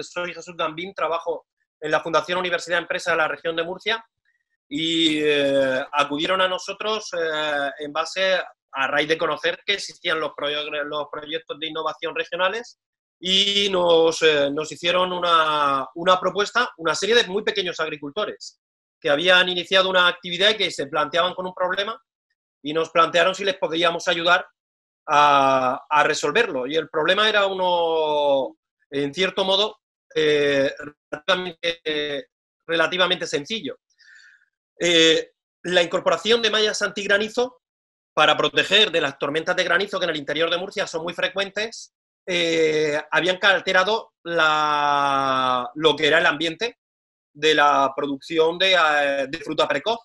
soy Jesús Gambín, trabajo en la Fundación Universidad Empresa de la región de Murcia y acudieron a nosotros en base a raíz de conocer que existían los proyectos de innovación regionales y nos hicieron una propuesta, una serie de muy pequeños agricultores que habían iniciado una actividad y que se planteaban con un problema y nos plantearon si les podíamos ayudar a resolverlo. Y el problema era uno, en cierto modo, relativamente sencillo. La incorporación de mallas antigranizo para proteger de las tormentas de granizo que en el interior de Murcia son muy frecuentes, habían alterado lo que era el ambiente de la producción de fruta precoz.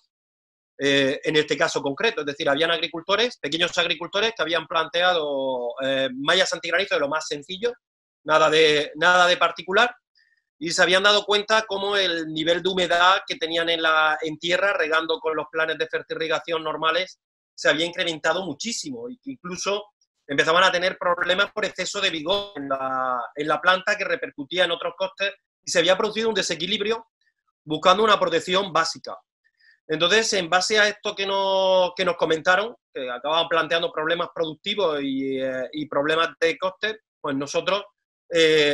En este caso concreto, es decir, habían agricultores, pequeños agricultores que habían planteado mallas antigranizo de lo más sencillo, nada de particular, y se habían dado cuenta cómo el nivel de humedad que tenían en tierra, regando con los planes de fertirrigación normales, se había incrementado muchísimo, y que incluso empezaban a tener problemas por exceso de vigor en la planta que repercutía en otros costes, y se había producido un desequilibrio buscando una protección básica. Entonces, en base a esto que nos comentaron, que acababan planteando problemas productivos y problemas de coste, pues nosotros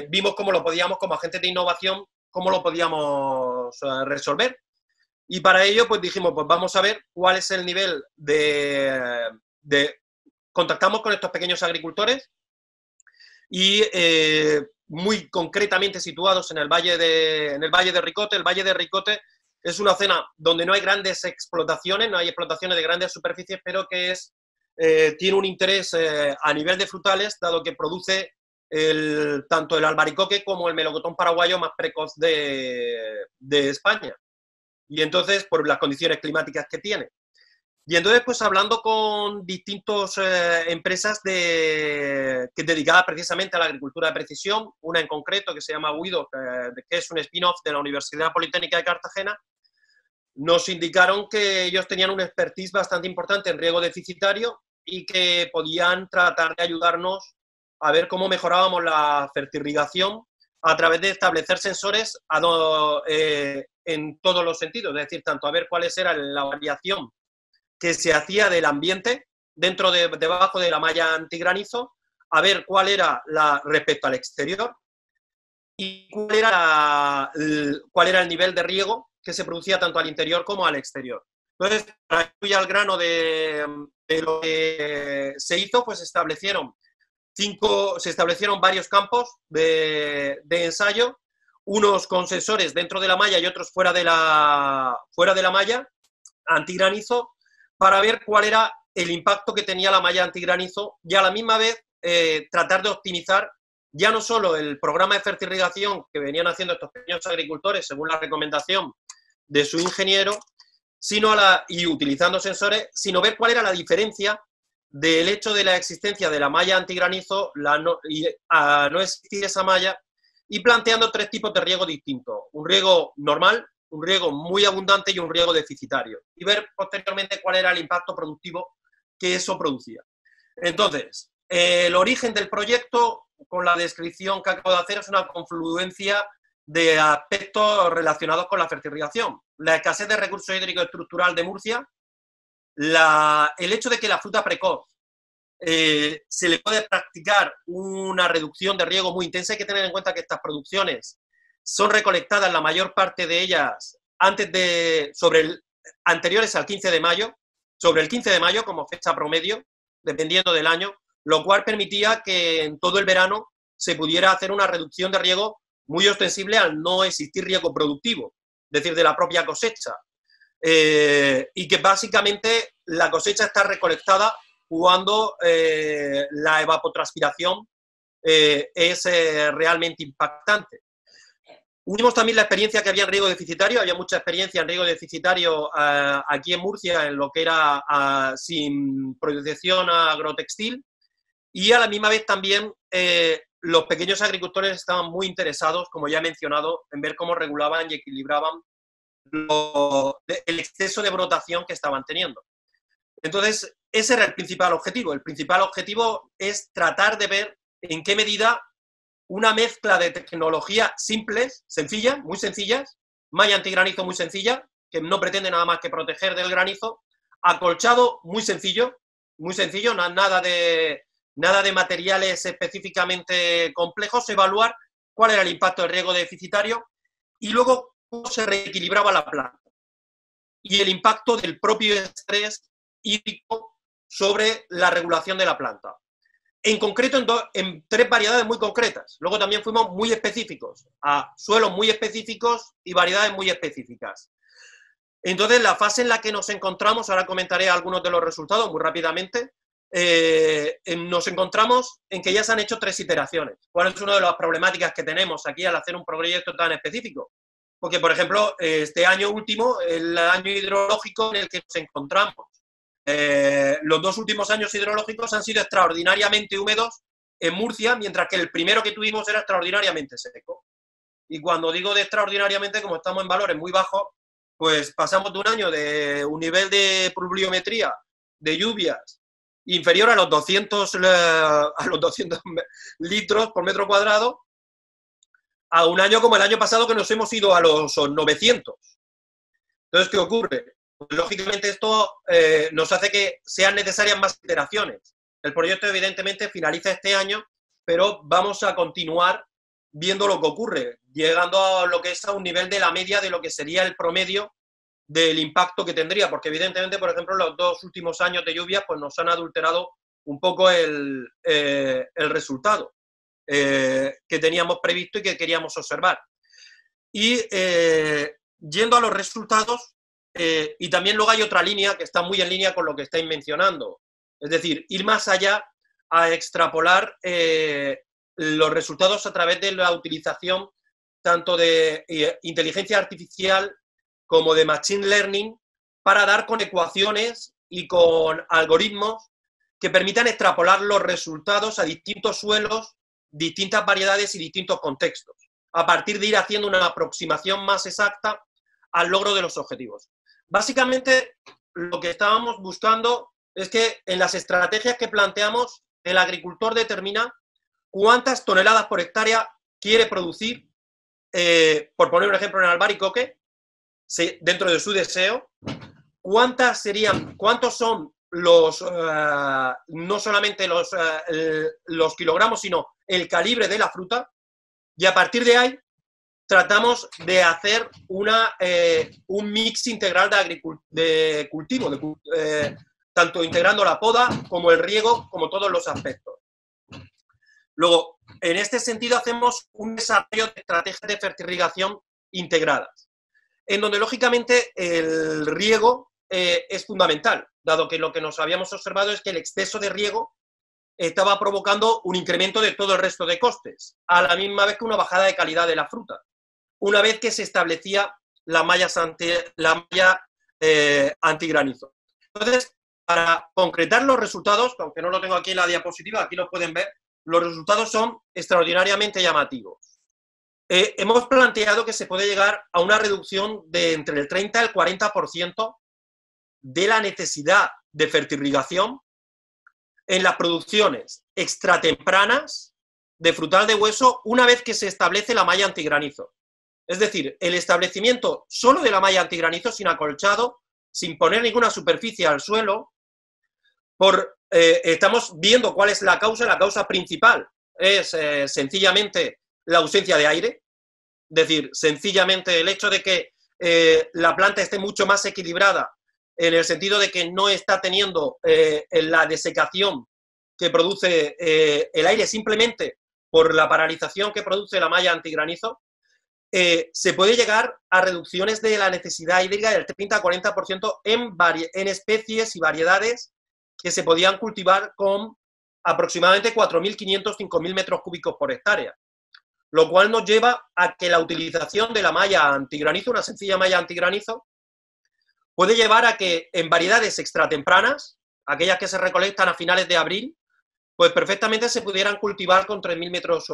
vimos cómo lo podíamos, como agentes de innovación, cómo lo podíamos resolver. Y para ello, pues dijimos, pues vamos a ver cuál es el nivel contactamos con estos pequeños agricultores y muy concretamente situados en el Valle de Ricote. El Valle de Ricote es una zona donde no hay grandes explotaciones, no hay explotaciones de grandes superficies, pero que tiene un interés a nivel de frutales, dado que produce tanto el albaricoque como el melocotón paraguayo más precoz de España. Y entonces, por las condiciones climáticas que tiene. Y entonces, pues hablando con distintas empresas dedicadas precisamente a la agricultura de precisión, una en concreto que se llama Guido, que es un spin-off de la Universidad Politécnica de Cartagena, nos indicaron que ellos tenían un expertise bastante importante en riego deficitario y que podían tratar de ayudarnos a ver cómo mejorábamos la fertirrigación a través de establecer sensores en todos los sentidos, es decir, tanto a ver cuáles era la variación que se hacía del ambiente debajo de la malla antigranizo, a ver cuál era respecto al exterior y cuál era el nivel de riego que se producía tanto al interior como al exterior. Entonces, para ir al grano de lo que se hizo, pues se establecieron varios campos de ensayo, unos con sensores dentro de la malla y otros fuera de la malla antigranizo, para ver cuál era el impacto que tenía la malla antigranizo y a la misma vez tratar de optimizar ya no solo el programa de fertirrigación que venían haciendo estos pequeños agricultores según la recomendación de su ingeniero, y utilizando sensores, sino ver cuál era la diferencia del hecho de la existencia de la malla antigranizo a no existir esa malla, y planteando tres tipos de riego distintos: un riego normal, un riego muy abundante y un riego deficitario, y ver posteriormente cuál era el impacto productivo que eso producía. Entonces, el origen del proyecto, con la descripción que acabo de hacer, es una confluencia de aspectos relacionados con la fertirrigación. La escasez de recursos hídricos estructural de Murcia, el hecho de que la fruta precoz se le puede practicar una reducción de riego muy intensa. Hay que tener en cuenta que estas producciones son recolectadas, la mayor parte de ellas, anteriores al 15 de mayo, sobre el 15 de mayo como fecha promedio, dependiendo del año, lo cual permitía que en todo el verano se pudiera hacer una reducción de riego muy ostensible al no existir riego productivo, es decir, de la propia cosecha. Y que básicamente la cosecha está recolectada cuando la evapotranspiración es realmente impactante. Unimos también la experiencia que había en riego deficitario. Había mucha experiencia en riego deficitario aquí en Murcia en lo que era sin protección agrotextil, y a la misma vez también los pequeños agricultores estaban muy interesados, como ya he mencionado, en ver cómo regulaban y equilibraban el exceso de brotación que estaban teniendo. Entonces, ese era el principal objetivo. El principal objetivo es tratar de ver en qué medida una mezcla de tecnologías simples, sencillas, muy sencillas, malla antigranizo muy sencilla, que no pretende nada más que proteger del granizo, acolchado muy sencillo, nada de materiales específicamente complejos, evaluar cuál era el impacto del riego deficitario y luego cómo se reequilibraba la planta y el impacto del propio estrés hídrico sobre la regulación de la planta. En concreto, en 3 variedades muy concretas. Luego también fuimos muy específicos, a suelos muy específicos y variedades muy específicas. Entonces, la fase en la que nos encontramos, ahora comentaré algunos de los resultados muy rápidamente, nos encontramos en que ya se han hecho 3 iteraciones. ¿Cuál es una de las problemáticas que tenemos aquí al hacer un proyecto tan específico? Porque, por ejemplo, este año último, el año hidrológico en el que nos encontramos, los 2 últimos años hidrológicos han sido extraordinariamente húmedos en Murcia, mientras que el primero que tuvimos era extraordinariamente seco. Y cuando digo de extraordinariamente, como estamos en valores muy bajos, pues pasamos de un año de un nivel de pluviometría, de lluvias, inferior a los 200 litros por metro cuadrado, a un año como el año pasado que nos hemos ido a los 900. Entonces, ¿qué ocurre? Pues, lógicamente esto nos hace que sean necesarias más iteraciones. El proyecto evidentemente finaliza este año, pero vamos a continuar viendo lo que ocurre, llegando a lo que es a un nivel de la media de lo que sería el promedio del impacto que tendría, porque evidentemente, por ejemplo, los 2 últimos años de lluvia pues nos han adulterado un poco el resultado que teníamos previsto y que queríamos observar. Y yendo a los resultados, y también luego hay otra línea que está muy en línea con lo que estáis mencionando, es decir, ir más allá a extrapolar los resultados a través de la utilización tanto de inteligencia artificial como de machine learning para dar con ecuaciones y con algoritmos que permitan extrapolar los resultados a distintos suelos, distintas variedades y distintos contextos, a partir de ir haciendo una aproximación más exacta al logro de los objetivos. Básicamente, lo que estábamos buscando es que en las estrategias que planteamos, el agricultor determina cuántas toneladas por hectárea quiere producir, por poner un ejemplo en albaricoque, dentro de su deseo, cuántos son los, no solamente los kilogramos, sino el calibre de la fruta, y a partir de ahí tratamos de hacer un mix integral de cultivo, tanto integrando la poda como el riego, como todos los aspectos. Luego, en este sentido, hacemos un desarrollo de estrategias de fertirrigación integradas, en donde, lógicamente, el riego es fundamental, dado que lo que nos habíamos observado es que el exceso de riego estaba provocando un incremento de todo el resto de costes, a la misma vez que una bajada de calidad de la fruta, una vez que se establecía la malla antigranizo. Entonces, para concretar los resultados, aunque no lo tengo aquí en la diapositiva, aquí lo pueden ver, los resultados son extraordinariamente llamativos. Hemos planteado que se puede llegar a una reducción de entre el 30 y el 40% de la necesidad de fertirrigación en las producciones extratempranas de frutal de hueso una vez que se establece la malla antigranizo. Es decir, el establecimiento solo de la malla antigranizo, sin acolchado, sin poner ninguna superficie al suelo, estamos viendo cuál es la causa principal es sencillamente la ausencia de aire, es decir, sencillamente el hecho de que la planta esté mucho más equilibrada en el sentido de que no está teniendo la desecación que produce el aire simplemente por la paralización que produce la malla antigranizo, se puede llegar a reducciones de la necesidad hídrica del 30 a 40% en especies y variedades que se podían cultivar con aproximadamente 4.500, 5.000 metros cúbicos por hectárea. Lo cual nos lleva a que la utilización de la malla antigranizo, una sencilla malla antigranizo, puede llevar a que en variedades extratempranas, aquellas que se recolectan a finales de abril, pues perfectamente se pudieran cultivar con 3.000 metros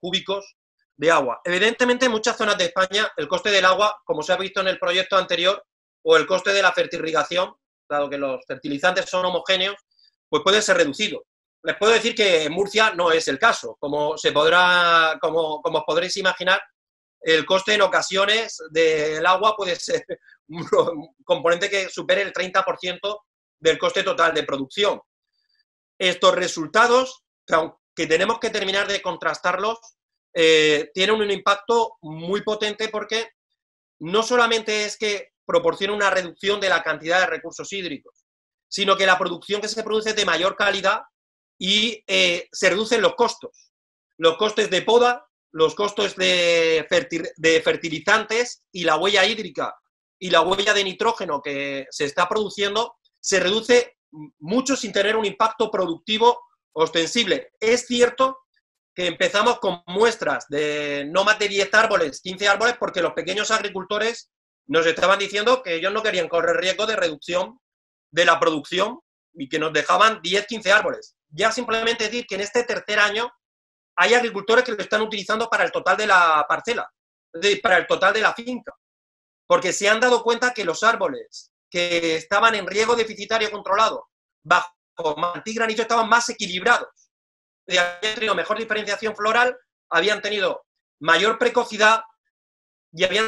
cúbicos de agua. Evidentemente, en muchas zonas de España, el coste del agua, como se ha visto en el proyecto anterior, o el coste de la fertirrigación, dado que los fertilizantes son homogéneos, pues puede ser reducido. les puedo decir que en Murcia no es el caso. Como os podréis imaginar, el coste en ocasiones del agua puede ser un componente que supere el 30% del coste total de producción. Estos resultados, que aunque tenemos que terminar de contrastarlos, tienen un impacto muy potente porque no solamente es que proporciona una reducción de la cantidad de recursos hídricos, sino que la producción que se produce es de mayor calidad y se reducen los costes de poda, los costos de fertilizantes y la huella hídrica y la huella de nitrógeno que se está produciendo se reduce mucho sin tener un impacto productivo ostensible. Es cierto que empezamos con muestras de no más de 10 árboles, 15 árboles, porque los pequeños agricultores nos estaban diciendo que ellos no querían correr riesgo de reducción de la producción y que nos dejaban 10, 15 árboles. Ya simplemente decir que en este tercer año hay agricultores que lo están utilizando para el total de la parcela, es decir, para el total de la finca, porque se han dado cuenta que los árboles que estaban en riego deficitario controlado bajo mantí granizo estaban más equilibrados, habían tenido mejor diferenciación floral, habían tenido mayor precocidad y habían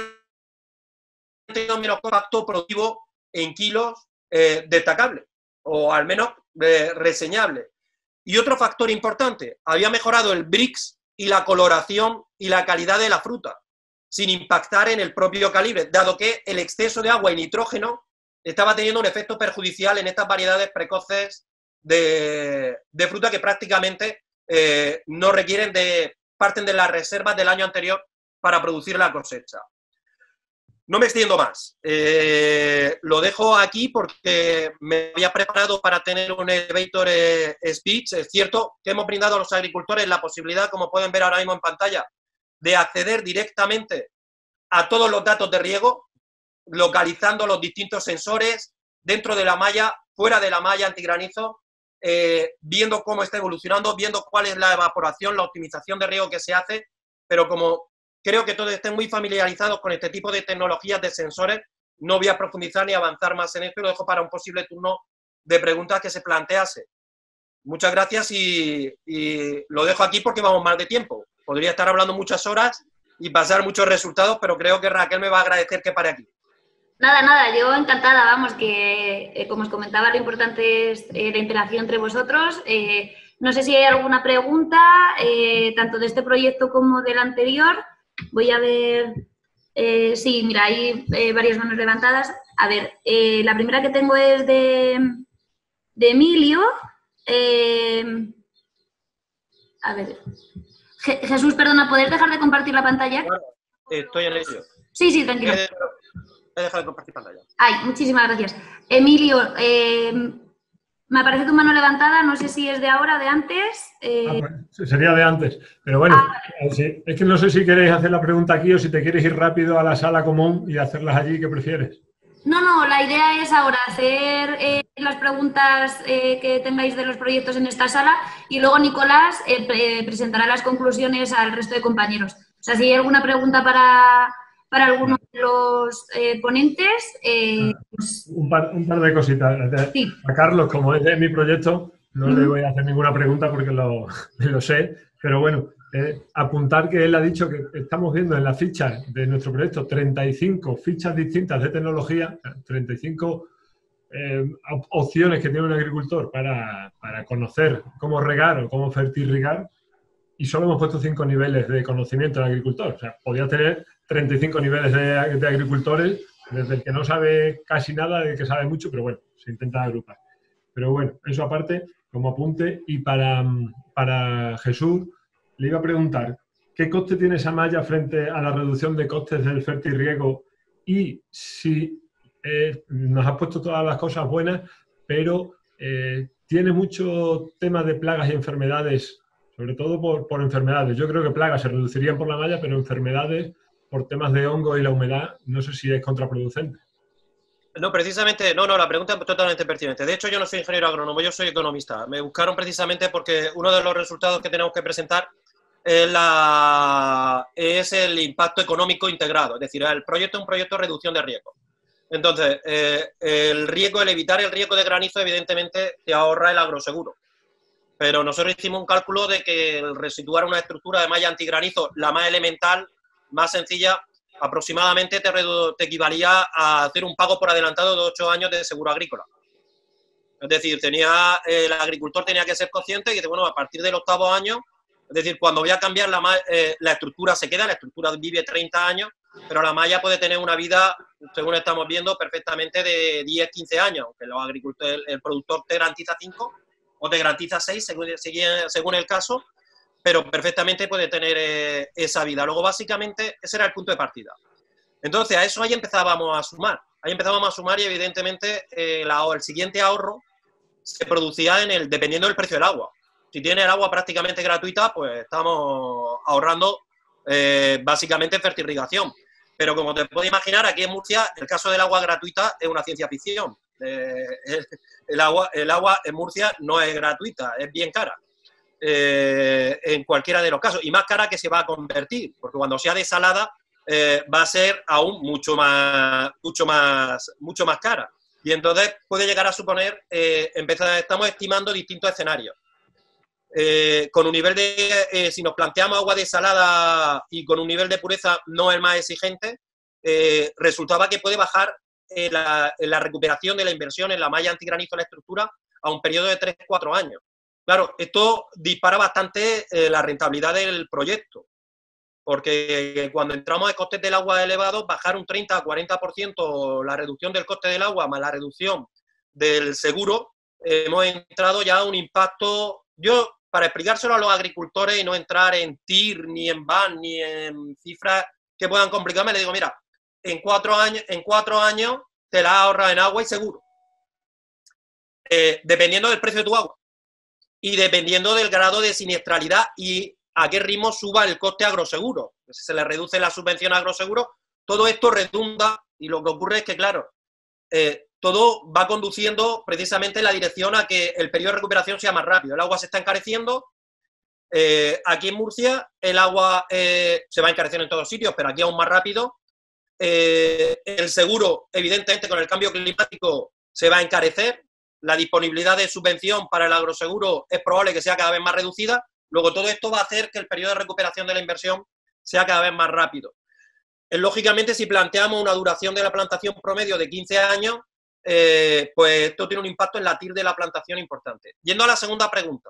tenido menos impacto productivo en kilos destacable, o al menos reseñable. Y otro factor importante, había mejorado el Brix y la coloración y la calidad de la fruta, sin impactar en el propio calibre, dado que el exceso de agua y nitrógeno estaba teniendo un efecto perjudicial en estas variedades precoces de fruta que prácticamente no requieren parten de las reservas del año anterior para producir la cosecha. No me extiendo más. Lo dejo aquí porque me había preparado para tener un elevator speech. Es cierto que hemos brindado a los agricultores la posibilidad, como pueden ver ahora mismo en pantalla, de acceder directamente a todos los datos de riego, localizando los distintos sensores dentro de la malla, fuera de la malla antigranizo, viendo cómo está evolucionando, viendo cuál es la evaporación, la optimización de riego que se hace, pero como creo que todos estén muy familiarizados con este tipo de tecnologías de sensores, no voy a profundizar ni avanzar más en esto y lo dejo para un posible turno de preguntas que se plantease. Muchas gracias y lo dejo aquí porque vamos mal de tiempo. Podría estar hablando muchas horas y pasar muchos resultados, pero creo que Raquel me va a agradecer que pare aquí. Nada, yo encantada, vamos, que como os comentaba, lo importante es la interacción entre vosotros. No sé si hay alguna pregunta, tanto de este proyecto como del anterior. Voy a ver, sí, mira, hay varias manos levantadas. A ver, la primera que tengo es de Emilio. A ver, Jesús, perdona, ¿puedes dejar de compartir la pantalla? Claro, estoy en ello. Sí, tranquilo. He dejado de compartir pantalla. Ay, muchísimas gracias. Emilio, me aparece tu mano levantada, no sé si es de ahora, de antes. Pues, sería de antes, pero bueno, sí, es que no sé si queréis hacer la pregunta aquí o si te quieres ir rápido a la sala común y hacerlas allí, ¿qué prefieres? No, la idea es ahora hacer las preguntas que tengáis de los proyectos en esta sala y luego Nicolás presentará las conclusiones al resto de compañeros. O sea, si hay alguna pregunta para alguno de los ponentes. Pues... un par de cositas. Sí. A Carlos, como es de mi proyecto, no le voy a hacer ninguna pregunta porque lo sé, pero bueno, apuntar que él ha dicho que estamos viendo en las fichas de nuestro proyecto 35 fichas distintas de tecnología, 35 opciones que tiene un agricultor para conocer cómo regar o cómo fertirrigar, y solo hemos puesto 5 niveles de conocimiento del agricultor. O sea, podía tener 35 niveles de agricultores, desde el que no sabe casi nada, del que sabe mucho, pero bueno, se intenta agrupar. Pero bueno, eso aparte, como apunte. Y para Jesús, le iba a preguntar, ¿qué coste tiene esa malla frente a la reducción de costes del fertirriego? Y si nos has puesto todas las cosas buenas, pero tiene mucho tema de plagas y enfermedades, sobre todo por enfermedades. Yo creo que plagas se reducirían por la malla, pero enfermedades por temas de hongo y la humedad, no sé si es contraproducente. No, precisamente, no, la pregunta es totalmente pertinente. De hecho, yo no soy ingeniero agrónomo, yo soy economista. Me buscaron precisamente porque uno de los resultados que tenemos que presentar es el impacto económico integrado. Es decir, el proyecto es un proyecto de reducción de riesgo. Entonces, el evitar el riesgo de granizo, evidentemente, te ahorra el agroseguro. pero nosotros hicimos un cálculo de que el resituar una estructura de malla antigranizo, la más elemental, más sencilla, aproximadamente te equivalía a hacer un pago por adelantado de 8 años de seguro agrícola. Es decir, el agricultor tenía que ser consciente y que, bueno, a partir del 8º año, es decir, cuando voy a cambiar la estructura se queda, la estructura vive 30 años, pero la malla puede tener una vida, según estamos viendo, perfectamente de 10, 15 años, aunque los agricultores, el productor te garantiza 5 o te garantiza 6, según el caso, pero perfectamente puede tener esa vida. Luego, básicamente, ese era el punto de partida. Entonces, a eso ahí empezábamos a sumar. Ahí empezábamos a sumar y, evidentemente, el siguiente ahorro se producía dependiendo del precio del agua. Si tiene el agua prácticamente gratuita, pues estamos ahorrando básicamente fertirrigación. Pero como te puedes imaginar, aquí en Murcia el caso del agua gratuita es una ciencia ficción. El agua en Murcia no es gratuita, es bien cara. En cualquiera de los casos. Y más cara que se va a convertir, porque cuando sea desalada va a ser aún mucho más cara. Y entonces puede llegar a suponer, estamos estimando distintos escenarios. Con un nivel si nos planteamos agua desalada y con un nivel de pureza no el más exigente, resultaba que puede bajar la recuperación de la inversión en la malla antigranizo en la estructura a un periodo de 3-4 años. Claro, esto dispara bastante la rentabilidad del proyecto, porque cuando entramos a costes del agua elevados, bajar un 30-40% la reducción del coste del agua más la reducción del seguro, hemos entrado ya a un impacto. Yo, para explicárselo a los agricultores y no entrar en TIR, ni en BAN, ni en cifras que puedan complicarme, les digo, mira, en 4 años te la ahorras en agua y seguro. Dependiendo del precio de tu agua y dependiendo del grado de siniestralidad y a qué ritmo suba el coste agroseguro. Si se le reduce la subvención a agroseguro, todo esto redunda y lo que ocurre es que, claro, todo va conduciendo precisamente en la dirección a que el periodo de recuperación sea más rápido. El agua se está encareciendo. Aquí en Murcia el agua se va encareciendo en todos sitios, pero aquí aún más rápido. El seguro, evidentemente, con el cambio climático se va a encarecer. La disponibilidad de subvención para el agroseguro es probable que sea cada vez más reducida. Luego, todo esto va a hacer que el periodo de recuperación de la inversión sea cada vez más rápido. Lógicamente, si planteamos una duración de la plantación promedio de 15 años, pues esto tiene un impacto en la TIR de la plantación importante. Yendo a la segunda pregunta.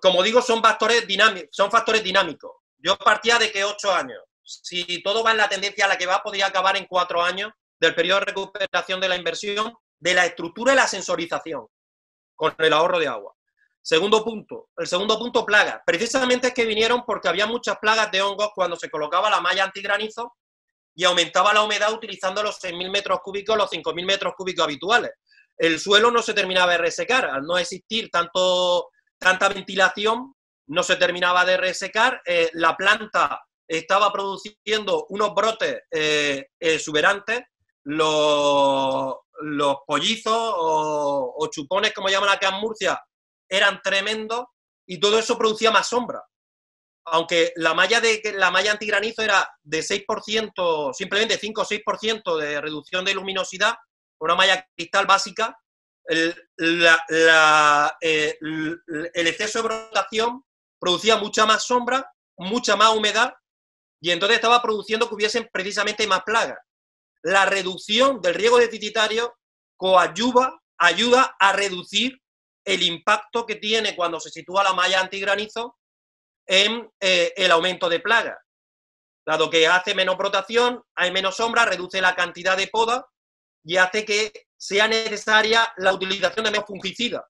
Como digo, son factores dinámicos. Yo partía de que 8 años. Si todo va en la tendencia a la que va, podría acabar en 4 años del periodo de recuperación de la inversión, de la estructura y la sensorización, con el ahorro de agua. Segundo punto, el segundo punto, plagas. Precisamente es que vinieron porque había muchas plagas de hongos cuando se colocaba la malla antigranizo y aumentaba la humedad utilizando los 6.000 metros cúbicos, los 5.000 metros cúbicos habituales. El suelo no se terminaba de resecar, al no existir tanta ventilación, no se terminaba de resecar, la planta estaba produciendo unos brotes exuberantes, los pollizos o chupones, como llaman acá en Murcia, eran tremendos y todo eso producía más sombra. Aunque la malla antigranizo era de 6%, simplemente 5 o 6% de reducción de luminosidad, una malla cristal básica, el exceso de brotación producía mucha más sombra, mucha más humedad, y entonces estaba produciendo que hubiesen precisamente más plagas. La reducción del riego deficitario ayuda a reducir el impacto que tiene cuando se sitúa la malla antigranizo en el aumento de plagas. Dado que hace menos brotación, hay menos sombra, reduce la cantidad de poda y hace que sea necesaria la utilización de menos fungicidas,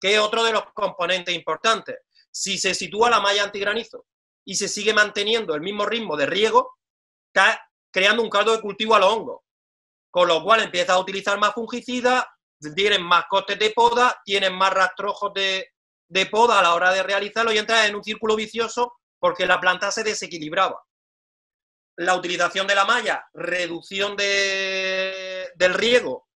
que es otro de los componentes importantes. Si se sitúa la malla antigranizo y se sigue manteniendo el mismo ritmo de riego, está creando un caldo de cultivo a los hongos, con lo cual empieza a utilizar más fungicidas, tienen más costes de poda, tienen más rastrojos de poda a la hora de realizarlo y entras en un círculo vicioso porque la planta se desequilibraba. La utilización de la malla, reducción del riego,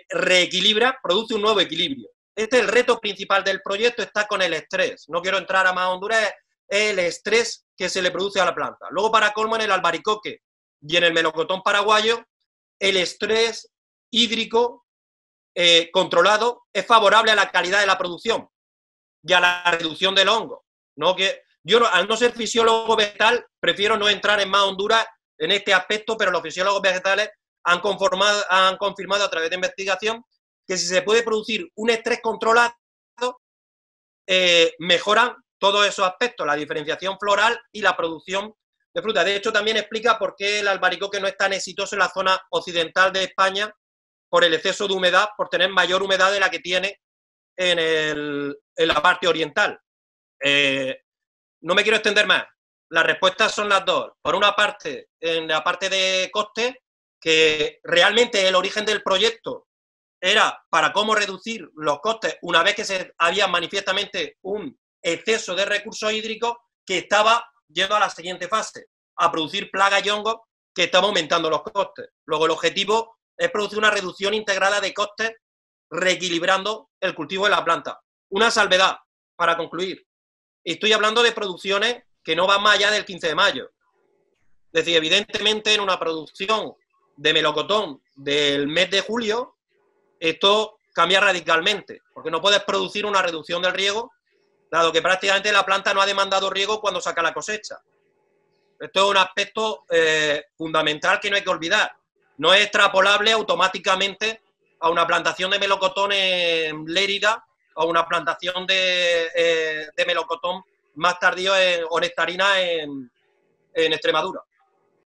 reequilibra, produce un nuevo equilibrio. Este es el reto principal del proyecto, está con el estrés. No quiero entrar a más Honduras, es el estrés que se le produce a la planta. Luego, para colmo, en el albaricoque y en el melocotón paraguayo, el estrés hídrico controlado es favorable a la calidad de la producción. y a la reducción del hongo. ¿No? Que yo, al no ser fisiólogo vegetal, prefiero no entrar en más honduras en este aspecto, pero los fisiólogos vegetales han confirmado a través de investigación que si se puede producir un estrés controlado, mejoran todos esos aspectos, la diferenciación floral y la producción de fruta. De hecho, también explica por qué el albaricoque no es tan exitoso en la zona occidental de España por el exceso de humedad, por tener mayor humedad de la que tiene en la parte oriental. No me quiero extender más. Las respuestas son las dos. Por una parte, en la parte de coste, que realmente el origen del proyecto era para cómo reducir los costes una vez que se había manifiestamente un exceso de recursos hídricos que estaba yendo a la siguiente fase, a producir plagas y hongos que estaba aumentando los costes. Luego el objetivo es producir una reducción integrada de costes reequilibrando el cultivo de la planta. Una salvedad, para concluir. Estoy hablando de producciones que no van más allá del 15 de mayo. Es decir, evidentemente en una producción de melocotón del mes de julio, esto cambia radicalmente, porque no puedes producir una reducción del riego, dado que prácticamente la planta no ha demandado riego cuando saca la cosecha. Esto es un aspecto fundamental que no hay que olvidar. No es extrapolable automáticamente a una plantación de melocotón en Lérida o una plantación de melocotón más tardío o nectarina en Extremadura.